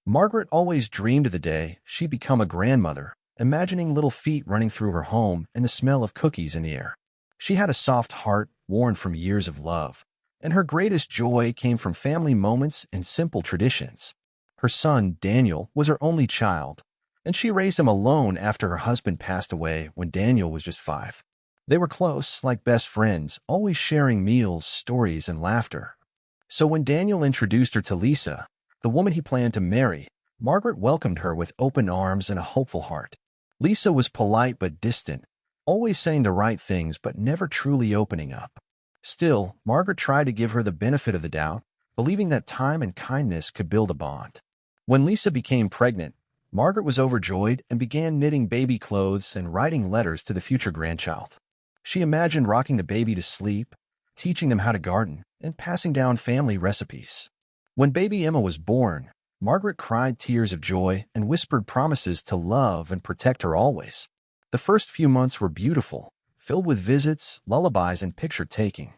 Margaret always dreamed of the day she'd become a grandmother, imagining little feet running through her home and the smell of cookies in the air. She had a soft heart worn from years of love, and her greatest joy came from family moments and simple traditions. Her son, Daniel, was her only child, and she raised him alone after her husband passed away when Daniel was just 5. They were close, like best friends, always sharing meals, stories, and laughter. So when Daniel introduced her to Lisa, the woman he planned to marry, Margaret welcomed her with open arms and a hopeful heart. Lisa was polite but distant, always saying the right things but never truly opening up. Still, Margaret tried to give her the benefit of the doubt, believing that time and kindness could build a bond. When Lisa became pregnant, Margaret was overjoyed and began knitting baby clothes and writing letters to the future grandchild. She imagined rocking the baby to sleep, teaching them how to garden, and passing down family recipes. When baby Emma was born, Margaret cried tears of joy and whispered promises to love and protect her always. The first few months were beautiful, filled with visits, lullabies, and picture-taking.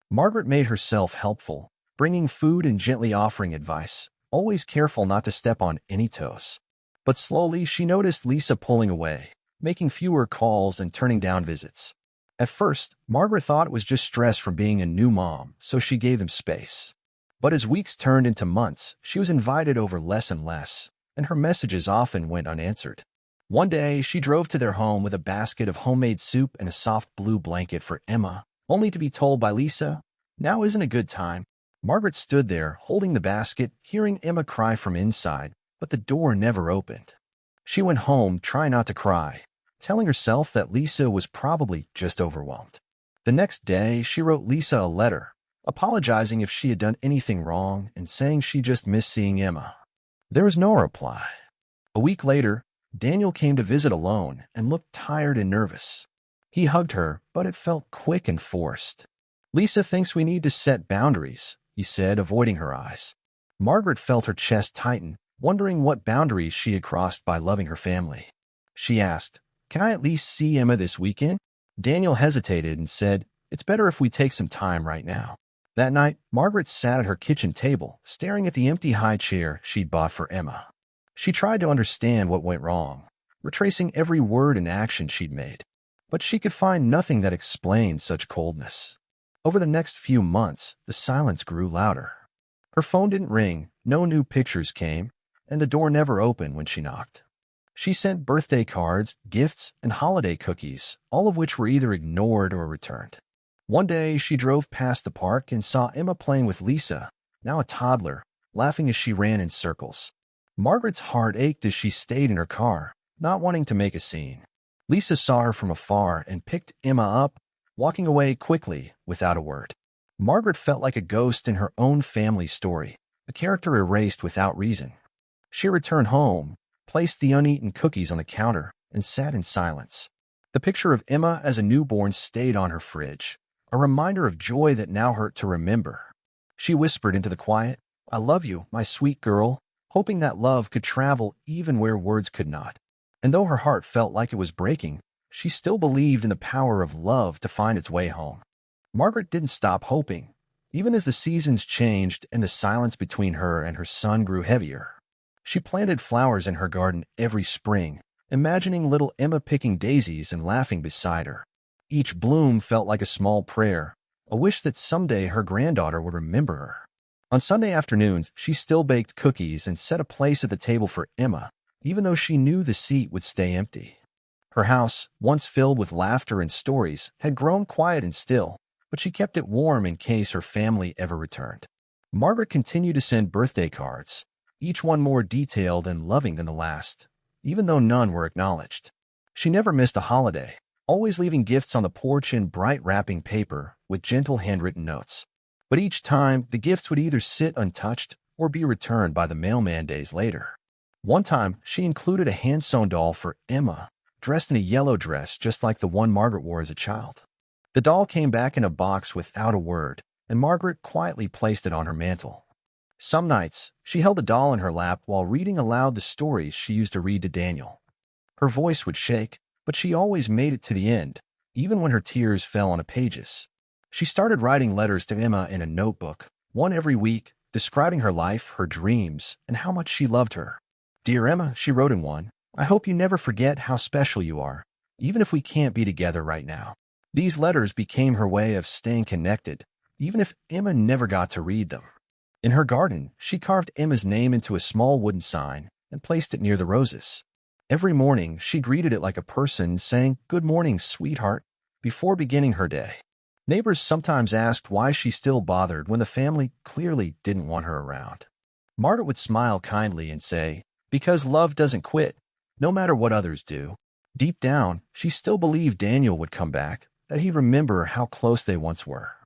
Margaret made herself helpful, bringing food and gently offering advice, always careful not to step on any toes. But slowly she noticed Lisa pulling away, making fewer calls and turning down visits. At first, Margaret thought it was just stress from being a new mom, so she gave them space. But as weeks turned into months, she was invited over less and less, and her messages often went unanswered. One day, she drove to their home with a basket of homemade soup and a soft blue blanket for Emma, only to be told by Lisa, "Now isn't a good time." Margaret stood there, holding the basket, hearing Emma cry from inside, but the door never opened. She went home, trying not to cry, telling herself that Lisa was probably just overwhelmed. The next day, she wrote Lisa a letter, apologizing if she had done anything wrong and saying she just missed seeing Emma. There was no reply. A week later, Daniel came to visit alone and looked tired and nervous. He hugged her, but it felt quick and forced. "Lisa thinks we need to set boundaries," he said, avoiding her eyes. Margaret felt her chest tighten, wondering what boundaries she had crossed by loving her family. She asked, "Can I at least see Emma this weekend?" Daniel hesitated and said, "It's better if we take some time right now." That night, Margaret sat at her kitchen table, staring at the empty high chair she'd bought for Emma. She tried to understand what went wrong, retracing every word and action she'd made. But she could find nothing that explained such coldness. Over the next few months, the silence grew louder. Her phone didn't ring, no new pictures came, and the door never opened when she knocked. She sent birthday cards, gifts, and holiday cookies, all of which were either ignored or returned. One day, she drove past the park and saw Emma playing with Lisa, now a toddler, laughing as she ran in circles. Margaret's heart ached as she stayed in her car, not wanting to make a scene. Lisa saw her from afar and picked Emma up, walking away quickly without a word. Margaret felt like a ghost in her own family story, a character erased without reason. She returned home, placed the uneaten cookies on the counter, and sat in silence. The picture of Emma as a newborn stayed on her fridge, a reminder of joy that now hurt to remember. She whispered into the quiet, "I love you, my sweet girl," hoping that love could travel even where words could not. And though her heart felt like it was breaking, she still believed in the power of love to find its way home. Margaret didn't stop hoping, even as the seasons changed and the silence between her and her son grew heavier. She planted flowers in her garden every spring, imagining little Emma picking daisies and laughing beside her. Each bloom felt like a small prayer, a wish that someday her granddaughter would remember her. On Sunday afternoons, she still baked cookies and set a place at the table for Emma, even though she knew the seat would stay empty. Her house, once filled with laughter and stories, had grown quiet and still, but she kept it warm in case her family ever returned. Margaret continued to send birthday cards, each one more detailed and loving than the last, even though none were acknowledged. She never missed a holiday, always leaving gifts on the porch in bright wrapping paper with gentle handwritten notes. But each time, the gifts would either sit untouched or be returned by the mailman days later. One time, she included a hand-sewn doll for Emma, dressed in a yellow dress just like the one Margaret wore as a child. The doll came back in a box without a word, and Margaret quietly placed it on her mantel. Some nights, she held the doll in her lap while reading aloud the stories she used to read to Daniel. Her voice would shake, but she always made it to the end, even when her tears fell on the pages. She started writing letters to Emma in a notebook, one every week, describing her life, her dreams, and how much she loved her. "Dear Emma," she wrote in one, "I hope you never forget how special you are, even if we can't be together right now." These letters became her way of staying connected, even if Emma never got to read them. In her garden, she carved Emma's name into a small wooden sign and placed it near the roses. Every morning, she greeted it like a person, saying, "Good morning, sweetheart," before beginning her day. Neighbors sometimes asked why she still bothered when the family clearly didn't want her around. Margaret would smile kindly and say, "Because love doesn't quit, no matter what others do." Deep down, she still believed Daniel would come back, that he'd remember how close they once were.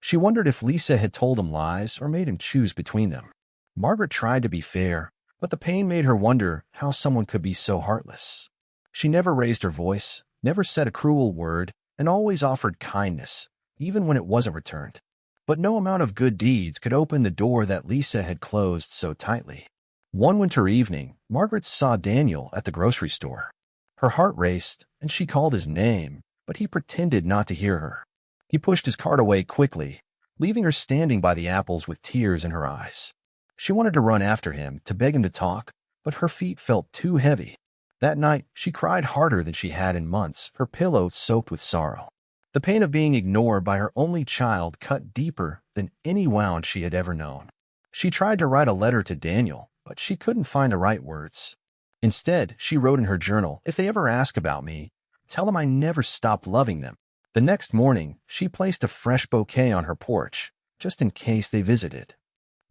She wondered if Lisa had told him lies or made him choose between them. Margaret tried to be fair, but the pain made her wonder how someone could be so heartless. She never raised her voice, never said a cruel word, and always offered kindness, even when it wasn't returned. But no amount of good deeds could open the door that Lisa had closed so tightly. One winter evening, Margaret saw Daniel at the grocery store. Her heart raced, and she called his name, but he pretended not to hear her. He pushed his cart away quickly, leaving her standing by the apples with tears in her eyes. She wanted to run after him, to beg him to talk, but her feet felt too heavy. That night, she cried harder than she had in months, her pillow soaked with sorrow. The pain of being ignored by her only child cut deeper than any wound she had ever known. She tried to write a letter to Daniel, but she couldn't find the right words. Instead, she wrote in her journal, "If they ever ask about me, tell them I never stopped loving them." The next morning, she placed a fresh bouquet on her porch, just in case they visited.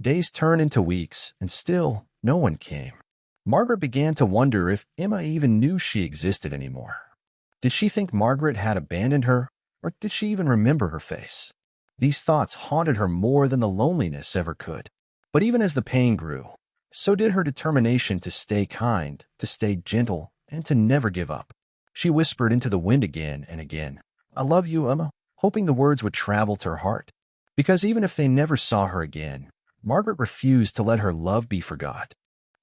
Days turned into weeks, and still no one came. Margaret began to wonder if Emma even knew she existed anymore. Did she think Margaret had abandoned her, or did she even remember her face? These thoughts haunted her more than the loneliness ever could. But even as the pain grew, so did her determination to stay kind, to stay gentle, and to never give up. She whispered into the wind again and again, "I love you, Emma," hoping the words would travel to her heart. Because even if they never saw her again, Margaret refused to let her love be forgot.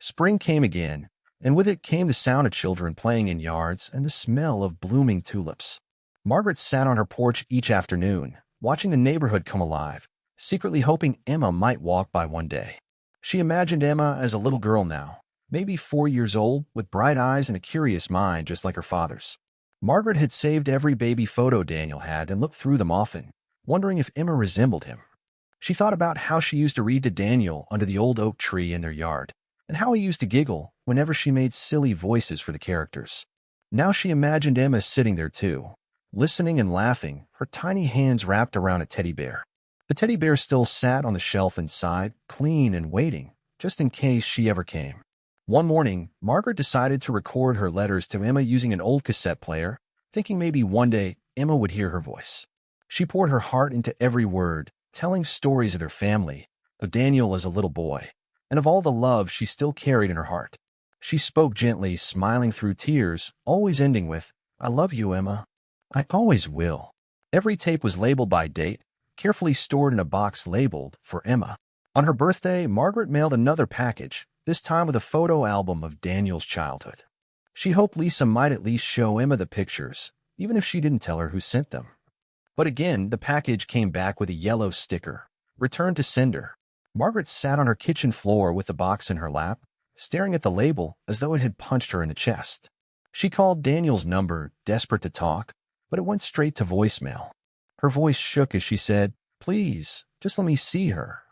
Spring came again, and with it came the sound of children playing in yards and the smell of blooming tulips. Margaret sat on her porch each afternoon, watching the neighborhood come alive, secretly hoping Emma might walk by one day. She imagined Emma as a little girl now, maybe 4 years old, with bright eyes and a curious mind just like her father's. Margaret had saved every baby photo Daniel had and looked through them often, wondering if Emma resembled him. She thought about how she used to read to Daniel under the old oak tree in their yard, and how he used to giggle whenever she made silly voices for the characters. Now she imagined Emma sitting there too, listening and laughing, her tiny hands wrapped around a teddy bear. The teddy bear still sat on the shelf inside, clean and waiting, just in case she ever came. One morning, Margaret decided to record her letters to Emma using an old cassette player, thinking maybe one day Emma would hear her voice. She poured her heart into every word, telling stories of their family, of Daniel as a little boy, and of all the love she still carried in her heart. She spoke gently, smiling through tears, always ending with, "I love you, Emma. I always will." Every tape was labeled by date, carefully stored in a box labeled for Emma. On her birthday, Margaret mailed another package, this time with a photo album of Daniel's childhood. She hoped Lisa might at least show Emma the pictures, even if she didn't tell her who sent them. But again, the package came back with a yellow sticker, "Return to sender." Margaret sat on her kitchen floor with the box in her lap, staring at the label as though it had punched her in the chest. She called Daniel's number, desperate to talk, but it went straight to voicemail. Her voice shook as she said, "Please, just let me see her."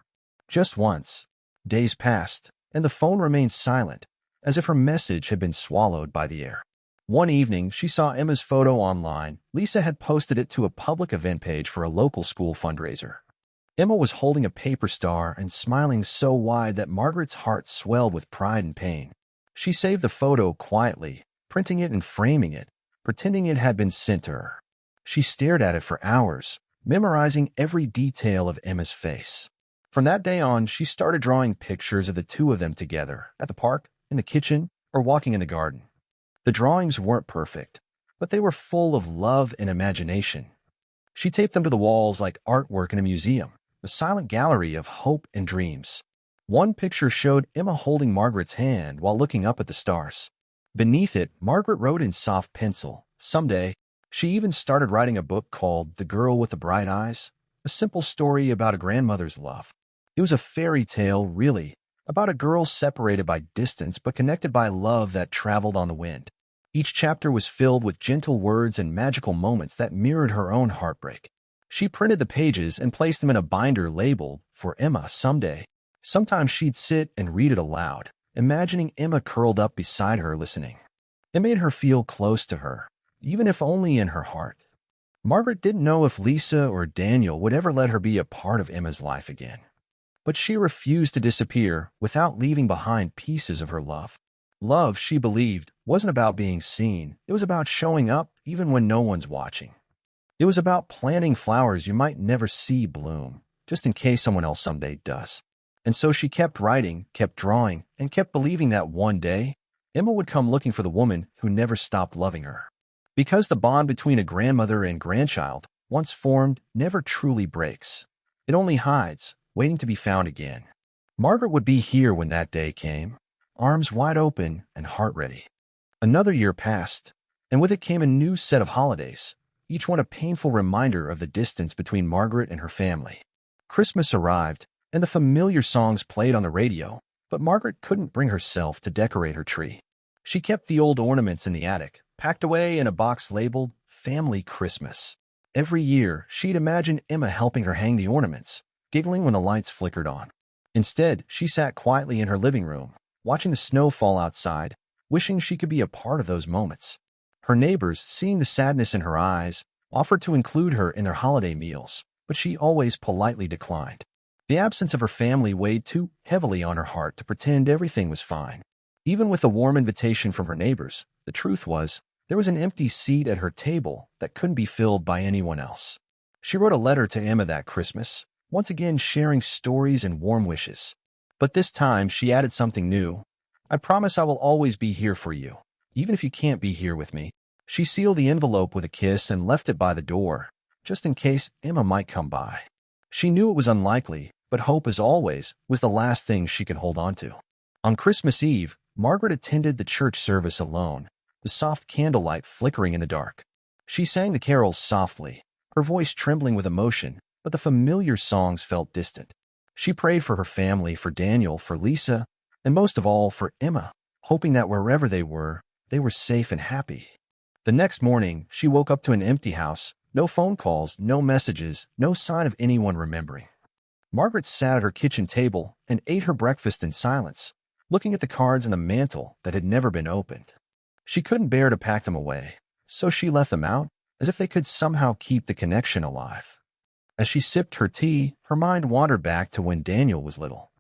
Just once. Days passed, and the phone remained silent, as if her message had been swallowed by the air. One evening, she saw Emma's photo online. Lisa had posted it to a public event page for a local school fundraiser. Emma was holding a paper star and smiling so wide that Margaret's heart swelled with pride and pain. She saved the photo quietly, printing it and framing it, pretending it had been sent to her. She stared at it for hours, memorizing every detail of Emma's face. From that day on, she started drawing pictures of the two of them together, at the park, in the kitchen, or walking in the garden. The drawings weren't perfect, but they were full of love and imagination. She taped them to the walls like artwork in a museum, a silent gallery of hope and dreams. One picture showed Emma holding Margaret's hand while looking up at the stars. Beneath it, Margaret wrote in soft pencil, "Someday." She even started writing a book called The Girl with the Bright Eyes, a simple story about a grandmother's love. It was a fairy tale, really, about a girl separated by distance but connected by love that traveled on the wind. Each chapter was filled with gentle words and magical moments that mirrored her own heartbreak. She printed the pages and placed them in a binder labeled, "For Emma, Someday." Sometimes she'd sit and read it aloud, imagining Emma curled up beside her listening. It made her feel close to her, even if only in her heart. Margaret didn't know if Lisa or Daniel would ever let her be a part of Emma's life again. But she refused to disappear without leaving behind pieces of her love. Love, she believed, wasn't about being seen. It was about showing up even when no one's watching. It was about planting flowers you might never see bloom, just in case someone else someday does. And so she kept writing, kept drawing, and kept believing that one day, Emma would come looking for the woman who never stopped loving her. Because the bond between a grandmother and grandchild, once formed, never truly breaks. It only hides, waiting to be found again. Margaret would be here when that day came, arms wide open and heart ready. Another year passed, and with it came a new set of holidays, each one a painful reminder of the distance between Margaret and her family. Christmas arrived, and the familiar songs played on the radio, but Margaret couldn't bring herself to decorate her tree. She kept the old ornaments in the attic, packed away in a box labeled Family Christmas. Every year, she'd imagine Emma helping her hang the ornaments, giggling when the lights flickered on. Instead, she sat quietly in her living room, watching the snow fall outside, wishing she could be a part of those moments. Her neighbors, seeing the sadness in her eyes, offered to include her in their holiday meals, but she always politely declined. The absence of her family weighed too heavily on her heart to pretend everything was fine. Even with a warm invitation from her neighbors, the truth was, there was an empty seat at her table that couldn't be filled by anyone else. She wrote a letter to Emma that Christmas, once again sharing stories and warm wishes. But this time she added something new. "I promise I will always be here for you, even if you can't be here with me." She sealed the envelope with a kiss and left it by the door, just in case Emma might come by. She knew it was unlikely, but hope, as always, was the last thing she could hold on to. On Christmas Eve, Margaret attended the church service alone, the soft candlelight flickering in the dark. She sang the carols softly, her voice trembling with emotion, but the familiar songs felt distant. She prayed for her family, for Daniel, for Lisa, and most of all for Emma, hoping that wherever they were safe and happy. The next morning, she woke up to an empty house, no phone calls, no messages, no sign of anyone remembering. Margaret sat at her kitchen table and ate her breakfast in silence, looking at the cards on the mantel that had never been opened. She couldn't bear to pack them away, so she left them out, as if they could somehow keep the connection alive. As she sipped her tea, her mind wandered back to when Daniel was little.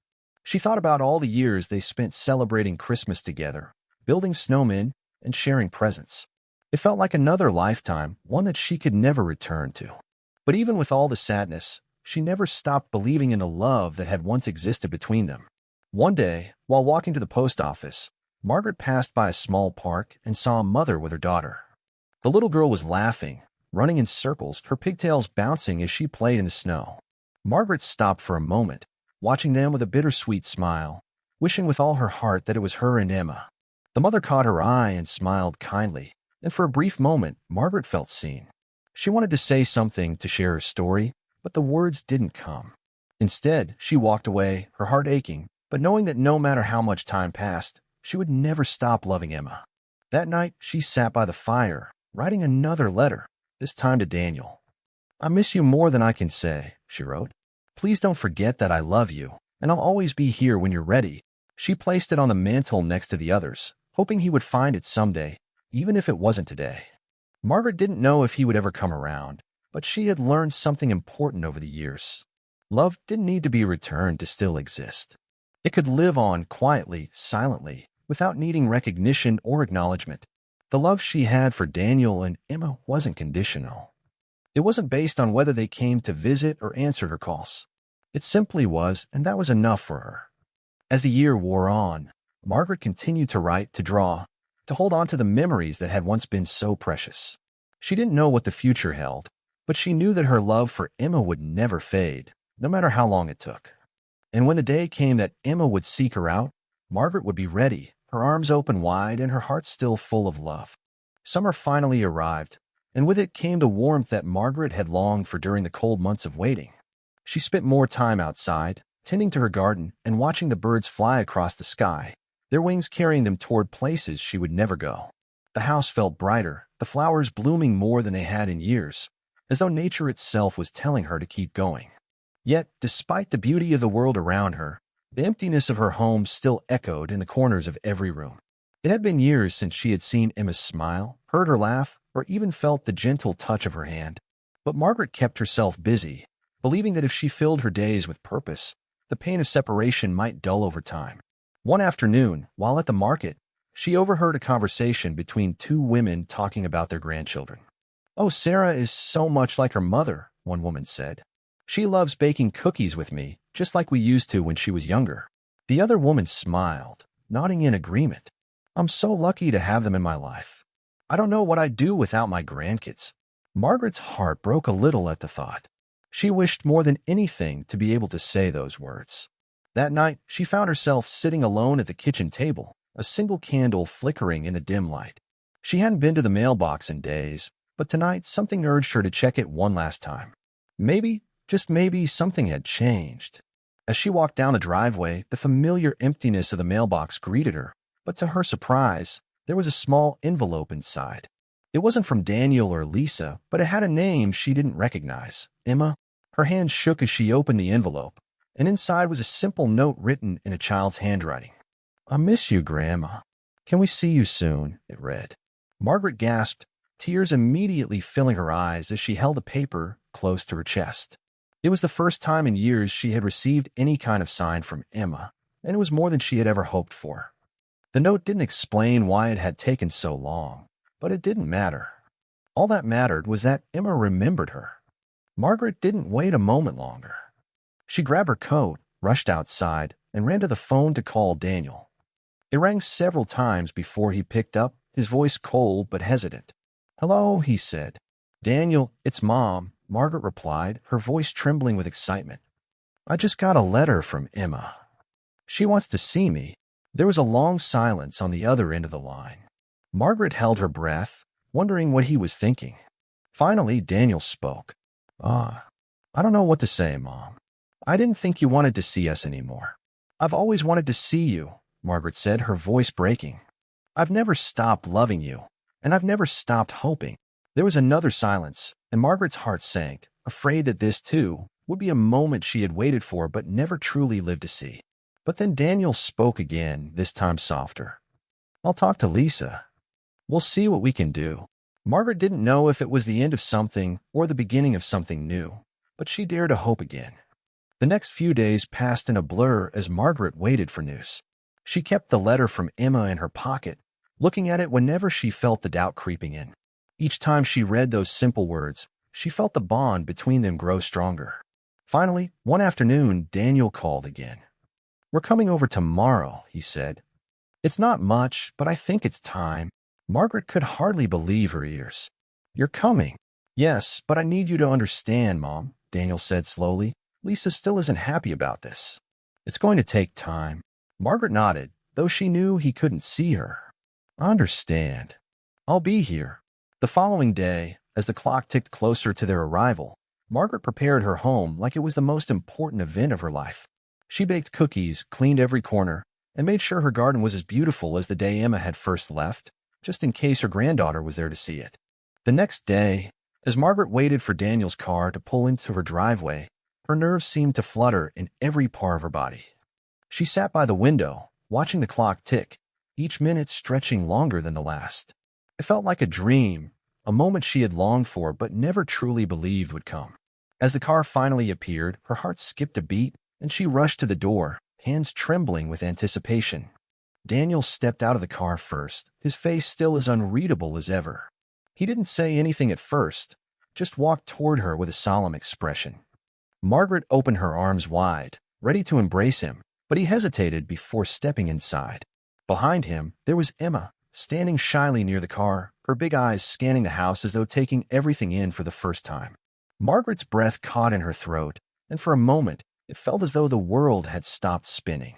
She thought about all the years they spent celebrating Christmas together, building snowmen, and sharing presents. It felt like another lifetime, one that she could never return to. But even with all the sadness, she never stopped believing in the love that had once existed between them. One day, while walking to the post office, Margaret passed by a small park and saw a mother with her daughter. The little girl was laughing, running in circles, her pigtails bouncing as she played in the snow. Margaret stopped for a moment, watching them with a bittersweet smile, wishing with all her heart that it was her and Emma. The mother caught her eye and smiled kindly, and for a brief moment, Margaret felt seen. She wanted to say something, to share her story, but the words didn't come. Instead, she walked away, her heart aching, but knowing that no matter how much time passed, she would never stop loving Emma. That night, she sat by the fire, writing another letter, this time to Daniel. "I miss you more than I can say," she wrote. "Please don't forget that I love you, and I'll always be here when you're ready." She placed it on the mantel next to the others, hoping he would find it someday, even if it wasn't today. Margaret didn't know if he would ever come around, but she had learned something important over the years. Love didn't need to be returned to still exist. It could live on quietly, silently, without needing recognition or acknowledgement. The love she had for Daniel and Emma wasn't conditional. It wasn't based on whether they came to visit or answered her calls. It simply was, and that was enough for her. As the year wore on, Margaret continued to write, to draw, to hold on to the memories that had once been so precious. She didn't know what the future held, but she knew that her love for Emma would never fade, no matter how long it took. And when the day came that Emma would seek her out, Margaret would be ready, her arms open wide and her heart still full of love. Summer finally arrived, and with it came the warmth that Margaret had longed for during the cold months of waiting. She spent more time outside, tending to her garden and watching the birds fly across the sky, their wings carrying them toward places she would never go. The house felt brighter, the flowers blooming more than they had in years, as though nature itself was telling her to keep going. Yet, despite the beauty of the world around her, the emptiness of her home still echoed in the corners of every room. It had been years since she had seen Emma smile, heard her laugh, or even felt the gentle touch of her hand. But Margaret kept herself busy, believing that if she filled her days with purpose, the pain of separation might dull over time. One afternoon, while at the market, she overheard a conversation between two women talking about their grandchildren. "Oh, Sarah is so much like her mother," one woman said. "She loves baking cookies with me, just like we used to when she was younger." The other woman smiled, nodding in agreement. "I'm so lucky to have them in my life. I don't know what I'd do without my grandkids." Margaret's heart broke a little at the thought. She wished more than anything to be able to say those words. That night, she found herself sitting alone at the kitchen table, a single candle flickering in the dim light. She hadn't been to the mailbox in days, but tonight something urged her to check it one last time. Maybe, just maybe, something had changed. As she walked down the driveway, the familiar emptiness of the mailbox greeted her, but to her surprise, there was a small envelope inside. It wasn't from Daniel or Lisa, but it had a name she didn't recognize, Emma. Her hand shook as she opened the envelope, and inside was a simple note written in a child's handwriting. "I miss you, Grandma. Can we see you soon?" it read. Margaret gasped, tears immediately filling her eyes as she held the paper close to her chest. It was the first time in years she had received any kind of sign from Emma, and it was more than she had ever hoped for. The note didn't explain why it had taken so long, but it didn't matter. All that mattered was that Emma remembered her. Margaret didn't wait a moment longer. She grabbed her coat, rushed outside, and ran to the phone to call Daniel. It rang several times before he picked up, his voice cold but hesitant. "Hello," he said. "Daniel, it's Mom," Margaret replied, her voice trembling with excitement. "I just got a letter from Emma. She wants to see me." There was a long silence on the other end of the line. Margaret held her breath, wondering what he was thinking. Finally, Daniel spoke. I don't know what to say, Mom. I didn't think you wanted to see us anymore." "I've always wanted to see you," Margaret said, her voice breaking. "I've never stopped loving you, and I've never stopped hoping." There was another silence, and Margaret's heart sank, afraid that this, too, would be a moment she had waited for but never truly lived to see. But then Daniel spoke again, this time softer. "I'll talk to Lisa. We'll see what we can do." Margaret didn't know if it was the end of something or the beginning of something new, but she dared to hope again. The next few days passed in a blur as Margaret waited for news. She kept the letter from Emma in her pocket, looking at it whenever she felt the doubt creeping in. Each time she read those simple words, she felt the bond between them grow stronger. Finally, one afternoon, Daniel called again. "We're coming over tomorrow," he said. "It's not much, but I think it's time." Margaret could hardly believe her ears. "You're coming?" "Yes, but I need you to understand, Mom," Daniel said slowly. "Lisa still isn't happy about this. It's going to take time." Margaret nodded, though she knew he couldn't see her. "I understand. I'll be here." The following day, as the clock ticked closer to their arrival, Margaret prepared her home like it was the most important event of her life. She baked cookies, cleaned every corner, and made sure her garden was as beautiful as the day Emma had first left, just in case her granddaughter was there to see it. The next day, as Margaret waited for Daniel's car to pull into her driveway, her nerves seemed to flutter in every part of her body. She sat by the window, watching the clock tick, each minute stretching longer than the last. It felt like a dream, a moment she had longed for but never truly believed would come. As the car finally appeared, her heart skipped a beat, and she rushed to the door, hands trembling with anticipation. Daniel stepped out of the car first, his face still as unreadable as ever. He didn't say anything at first, just walked toward her with a solemn expression. Margaret opened her arms wide, ready to embrace him, but he hesitated before stepping inside. Behind him, there was Emma, standing shyly near the car, her big eyes scanning the house as though taking everything in for the first time. Margaret's breath caught in her throat, and for a moment, it felt as though the world had stopped spinning.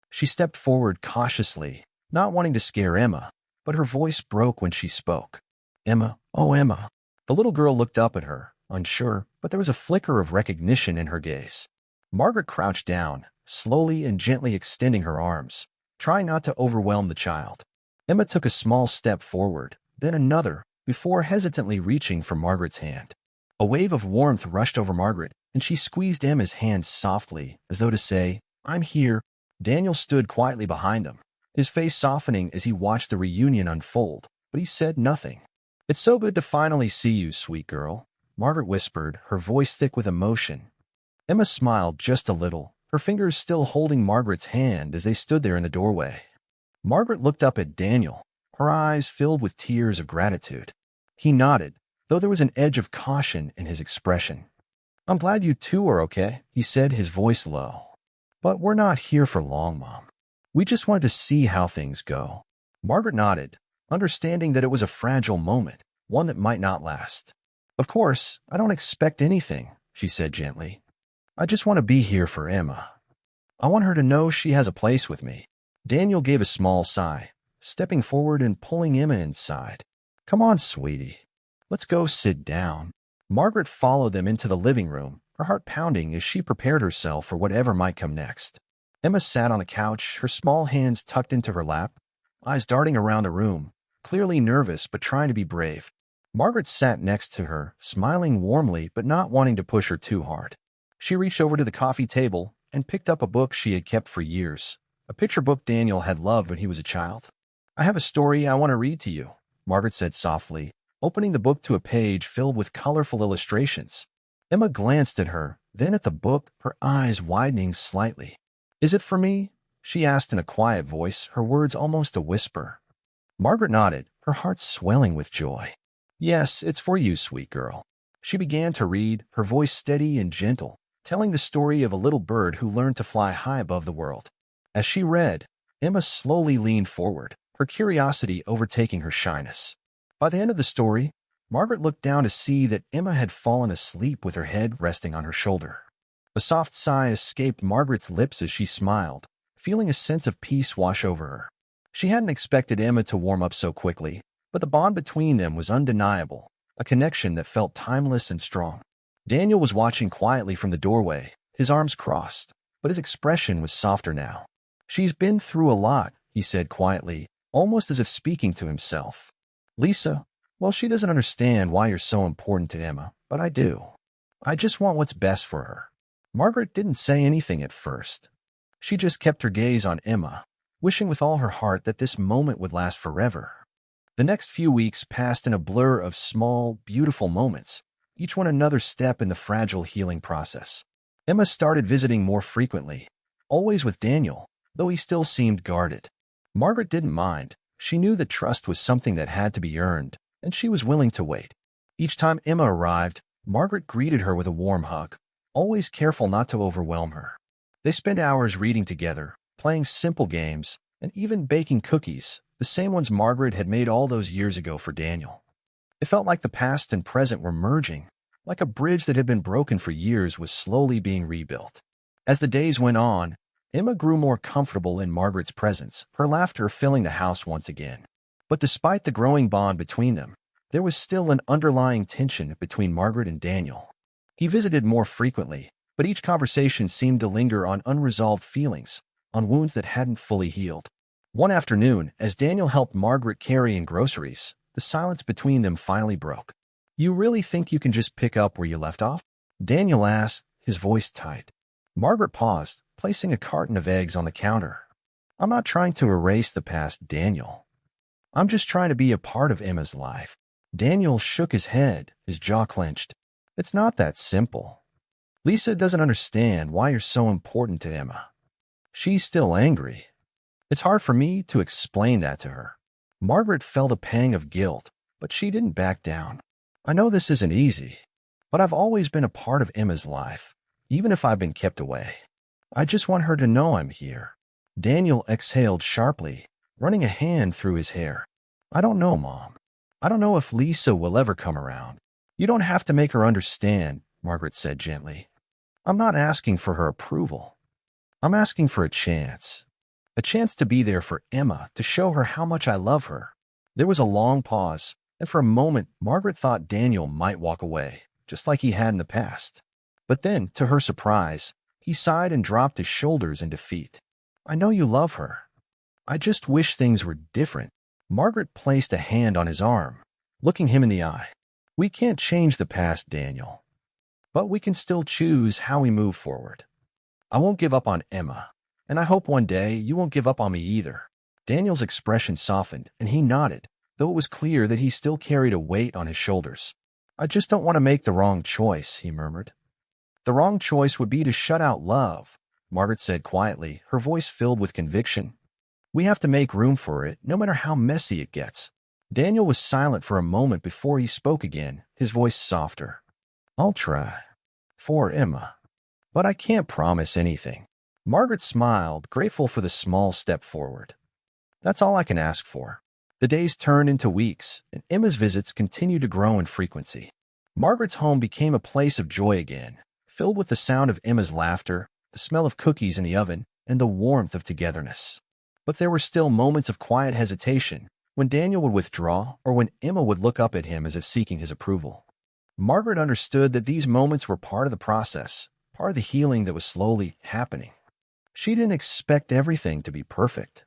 She stepped forward cautiously, not wanting to scare Emma, but her voice broke when she spoke. "Emma, oh Emma." The little girl looked up at her, unsure, but there was a flicker of recognition in her gaze. Margaret crouched down, slowly and gently extending her arms, trying not to overwhelm the child. Emma took a small step forward, then another, before hesitantly reaching for Margaret's hand. A wave of warmth rushed over Margaret, and she squeezed Emma's hand softly, as though to say, "I'm here." Daniel stood quietly behind them, his face softening as he watched the reunion unfold, but he said nothing. "It's so good to finally see you, sweet girl," Margaret whispered, her voice thick with emotion. Emma smiled just a little, her fingers still holding Margaret's hand as they stood there in the doorway. Margaret looked up at Daniel, her eyes filled with tears of gratitude. He nodded, though there was an edge of caution in his expression. "I'm glad you two are okay," he said, his voice low. "But we're not here for long, Mom. We just wanted to see how things go." Margaret nodded, understanding that it was a fragile moment, one that might not last. "Of course, I don't expect anything," she said gently. "I just want to be here for Emma. I want her to know she has a place with me." Daniel gave a small sigh, stepping forward and pulling Emma inside. "Come on, sweetie. Let's go sit down." Margaret followed them into the living room, her heart pounding as she prepared herself for whatever might come next. Emma sat on the couch, her small hands tucked into her lap, eyes darting around the room, clearly nervous but trying to be brave. Margaret sat next to her, smiling warmly but not wanting to push her too hard. She reached over to the coffee table and picked up a book she had kept for years, a picture book Daniel had loved when he was a child. "I have a story I want to read to you," Margaret said softly, opening the book to a page filled with colorful illustrations. Emma glanced at her, then at the book, her eyes widening slightly. "Is it for me?" she asked in a quiet voice, her words almost a whisper. Margaret nodded, her heart swelling with joy. "Yes, it's for you, sweet girl." She began to read, her voice steady and gentle, telling the story of a little bird who learned to fly high above the world. As she read, Emma slowly leaned forward, her curiosity overtaking her shyness. By the end of the story, Margaret looked down to see that Emma had fallen asleep with her head resting on her shoulder. A soft sigh escaped Margaret's lips as she smiled, feeling a sense of peace wash over her. She hadn't expected Emma to warm up so quickly, but the bond between them was undeniable, a connection that felt timeless and strong. Daniel was watching quietly from the doorway, his arms crossed, but his expression was softer now. "She's been through a lot," he said quietly, almost as if speaking to himself. "Lisa, well, she doesn't understand why you're so important to Emma, but I do. I just want what's best for her." Margaret didn't say anything at first. She just kept her gaze on Emma, wishing with all her heart that this moment would last forever. The next few weeks passed in a blur of small, beautiful moments, each one another step in the fragile healing process. Emma started visiting more frequently, always with Daniel, though he still seemed guarded. Margaret didn't mind. She knew that trust was something that had to be earned, and she was willing to wait. Each time Emma arrived, Margaret greeted her with a warm hug, always careful not to overwhelm her. They spent hours reading together, playing simple games, and even baking cookies, the same ones Margaret had made all those years ago for Daniel. It felt like the past and present were merging, like a bridge that had been broken for years was slowly being rebuilt. As the days went on, Emma grew more comfortable in Margaret's presence, her laughter filling the house once again. But despite the growing bond between them, there was still an underlying tension between Margaret and Daniel. He visited more frequently, but each conversation seemed to linger on unresolved feelings, on wounds that hadn't fully healed. One afternoon, as Daniel helped Margaret carry in groceries, the silence between them finally broke. "You really think you can just pick up where you left off?" Daniel asked, his voice tight. Margaret paused, placing a carton of eggs on the counter. "I'm not trying to erase the past, Daniel. I'm just trying to be a part of Emma's life." Daniel shook his head, his jaw clenched. "It's not that simple. Lisa doesn't understand why you're so important to Emma. She's still angry. It's hard for me to explain that to her." Margaret felt a pang of guilt, but she didn't back down. "I know this isn't easy, but I've always been a part of Emma's life, even if I've been kept away. I just want her to know I'm here." Daniel exhaled sharply, running a hand through his hair. "I don't know, Mom. I don't know if Lisa will ever come around." "You don't have to make her understand," Margaret said gently. "I'm not asking for her approval. I'm asking for a chance. A chance to be there for Emma, to show her how much I love her." There was a long pause, and for a moment Margaret thought Daniel might walk away, just like he had in the past. But then, to her surprise, He sighed and dropped his shoulders in defeat. I know you love her. I just wish things were different. Margaret placed a hand on his arm, looking him in the eye. We can't change the past, Daniel, but we can still choose how we move forward. I won't give up on Emma, and I hope one day you won't give up on me either. Daniel's expression softened, and he nodded, though it was clear that he still carried a weight on his shoulders. I just don't want to make the wrong choice, he murmured. The wrong choice would be to shut out love, Margaret said quietly, her voice filled with conviction. We have to make room for it, no matter how messy it gets. Daniel was silent for a moment before he spoke again, his voice softer. I'll try. For Emma. But I can't promise anything. Margaret smiled, grateful for the small step forward. That's all I can ask for. The days turned into weeks, and Emma's visits continued to grow in frequency. Margaret's home became a place of joy again, filled with the sound of Emma's laughter, the smell of cookies in the oven, and the warmth of togetherness. But there were still moments of quiet hesitation, when Daniel would withdraw or when Emma would look up at him as if seeking his approval. Margaret understood that these moments were part of the process, part of the healing that was slowly happening. She didn't expect everything to be perfect.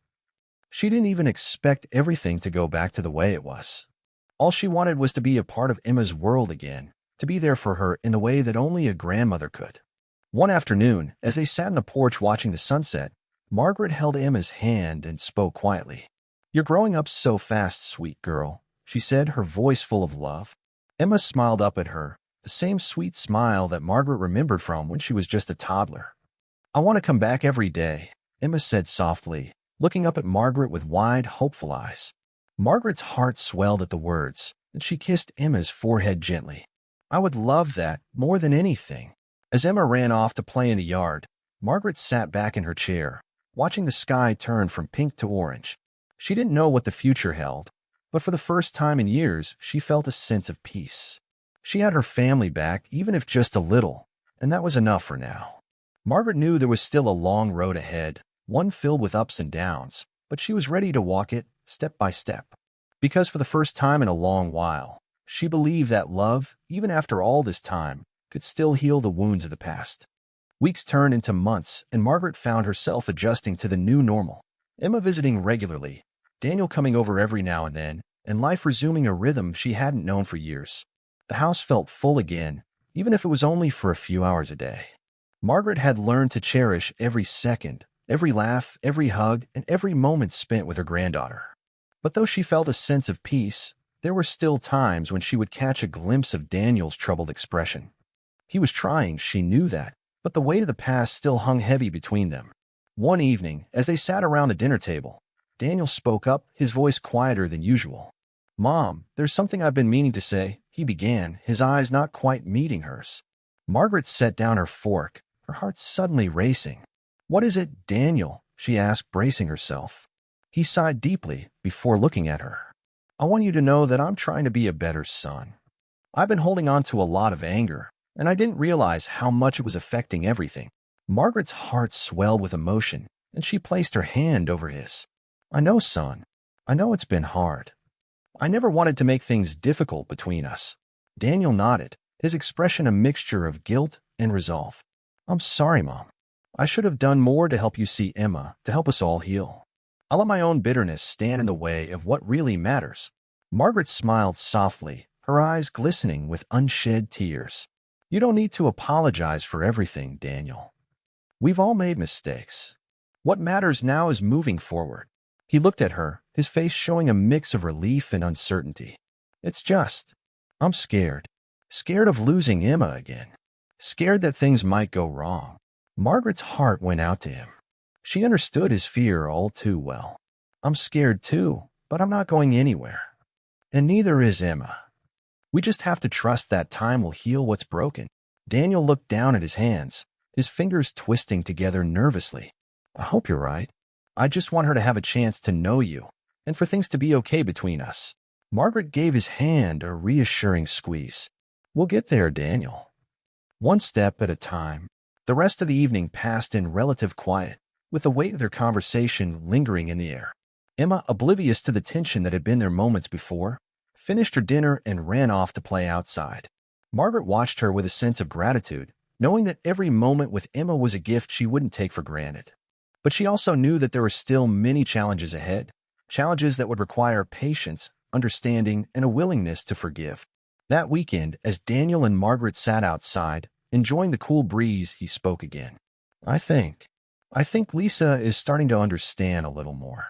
She didn't even expect everything to go back to the way it was. All she wanted was to be a part of Emma's world again, to be there for her in the way that only a grandmother could. One afternoon, as they sat on the porch watching the sunset, Margaret held Emma's hand and spoke quietly. You're growing up so fast, sweet girl, she said, her voice full of love. Emma smiled up at her, the same sweet smile that Margaret remembered from when she was just a toddler. I want to come back every day, Emma said softly, looking up at Margaret with wide, hopeful eyes. Margaret's heart swelled at the words, and she kissed Emma's forehead gently. I would love that more than anything. As Emma ran off to play in the yard, Margaret sat back in her chair, watching the sky turn from pink to orange. She didn't know what the future held, but for the first time in years, she felt a sense of peace. She had her family back, even if just a little, and that was enough for now. Margaret knew there was still a long road ahead, one filled with ups and downs, but she was ready to walk it step by step. Because for the first time in a long while, she believed that love, even after all this time, could still heal the wounds of the past. Weeks turned into months, and Margaret found herself adjusting to the new normal. Emma visiting regularly, Daniel coming over every now and then, and life resuming a rhythm she hadn't known for years. The house felt full again, even if it was only for a few hours a day. Margaret had learned to cherish every second, every laugh, every hug, and every moment spent with her granddaughter. But though she felt a sense of peace, there were still times when she would catch a glimpse of Daniel's troubled expression. He was trying, she knew that, but the weight of the past still hung heavy between them. One evening, as they sat around the dinner table, Daniel spoke up, his voice quieter than usual. Mom, there's something I've been meaning to say, he began, his eyes not quite meeting hers. Margaret set down her fork, her heart suddenly racing. What is it, Daniel? She asked, bracing herself. He sighed deeply before looking at her. I want you to know that I'm trying to be a better son. I've been holding on to a lot of anger, and I didn't realize how much it was affecting everything. Margaret's heart swelled with emotion, and she placed her hand over his. I know, son. I know it's been hard. I never wanted to make things difficult between us. Daniel nodded, his expression a mixture of guilt and resolve. I'm sorry, Mom. I should have done more to help you see Emma, to help us all heal. I let my own bitterness stand in the way of what really matters. Margaret smiled softly, her eyes glistening with unshed tears. You don't need to apologize for everything, Daniel. We've all made mistakes. What matters now is moving forward. He looked at her, his face showing a mix of relief and uncertainty. It's just, I'm scared. Scared of losing Emma again. Scared that things might go wrong. Margaret's heart went out to him. She understood his fear all too well. I'm scared too, but I'm not going anywhere. And neither is Emma. We just have to trust that time will heal what's broken. Daniel looked down at his hands, his fingers twisting together nervously. I hope you're right. I just want her to have a chance to know you, and for things to be okay between us. Margaret gave his hand a reassuring squeeze. We'll get there, Daniel. One step at a time. The rest of the evening passed in relative quiet, with the weight of their conversation lingering in the air. Emma, oblivious to the tension that had been there moments before, finished her dinner and ran off to play outside. Margaret watched her with a sense of gratitude, knowing that every moment with Emma was a gift she wouldn't take for granted. But she also knew that there were still many challenges ahead, challenges that would require patience, understanding, and a willingness to forgive. That weekend, as Daniel and Margaret sat outside, enjoying the cool breeze, he spoke again. I think, I think Lisa is starting to understand a little more.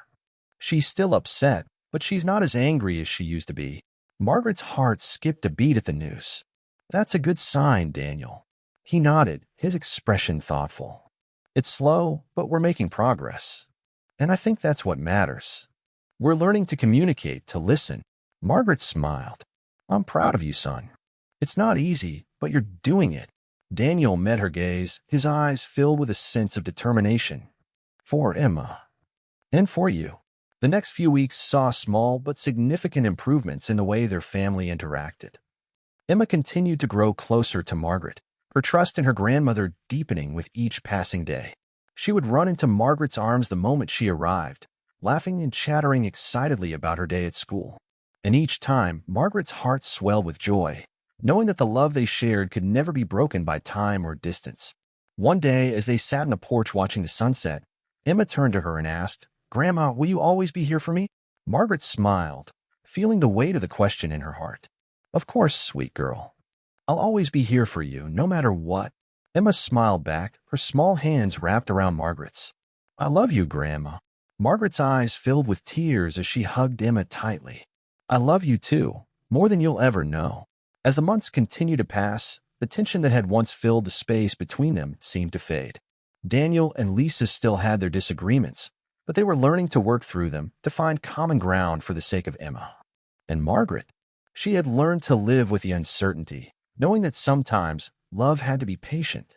She's still upset, but she's not as angry as she used to be. Margaret's heart skipped a beat at the news. That's a good sign, Daniel. He nodded, his expression thoughtful. It's slow, but we're making progress. And I think that's what matters. We're learning to communicate, to listen. Margaret smiled. I'm proud of you, son. It's not easy, but you're doing it. Daniel met her gaze, his eyes filled with a sense of determination. For Emma. And for you. The next few weeks saw small but significant improvements in the way their family interacted. Emma continued to grow closer to Margaret, her trust in her grandmother deepening with each passing day. She would run into Margaret's arms the moment she arrived, laughing and chattering excitedly about her day at school. And each time, Margaret's heart swelled with joy, knowing that the love they shared could never be broken by time or distance. One day, as they sat on the porch watching the sunset, Emma turned to her and asked, Grandma, will you always be here for me? Margaret smiled, feeling the weight of the question in her heart. Of course, sweet girl. I'll always be here for you, no matter what. Emma smiled back, her small hands wrapped around Margaret's. I love you, Grandma. Margaret's eyes filled with tears as she hugged Emma tightly. I love you too, more than you'll ever know. As the months continued to pass, the tension that had once filled the space between them seemed to fade. Daniel and Lisa still had their disagreements, but they were learning to work through them to find common ground for the sake of Emma. And Margaret, she had learned to live with the uncertainty, knowing that sometimes love had to be patient.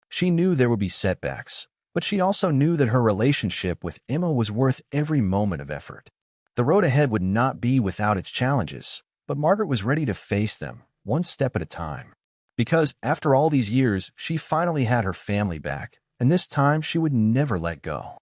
She knew there would be setbacks, but she also knew that her relationship with Emma was worth every moment of effort. The road ahead would not be without its challenges, but Margaret was ready to face them, one step at a time. Because after all these years, she finally had her family back, and this time she would never let go.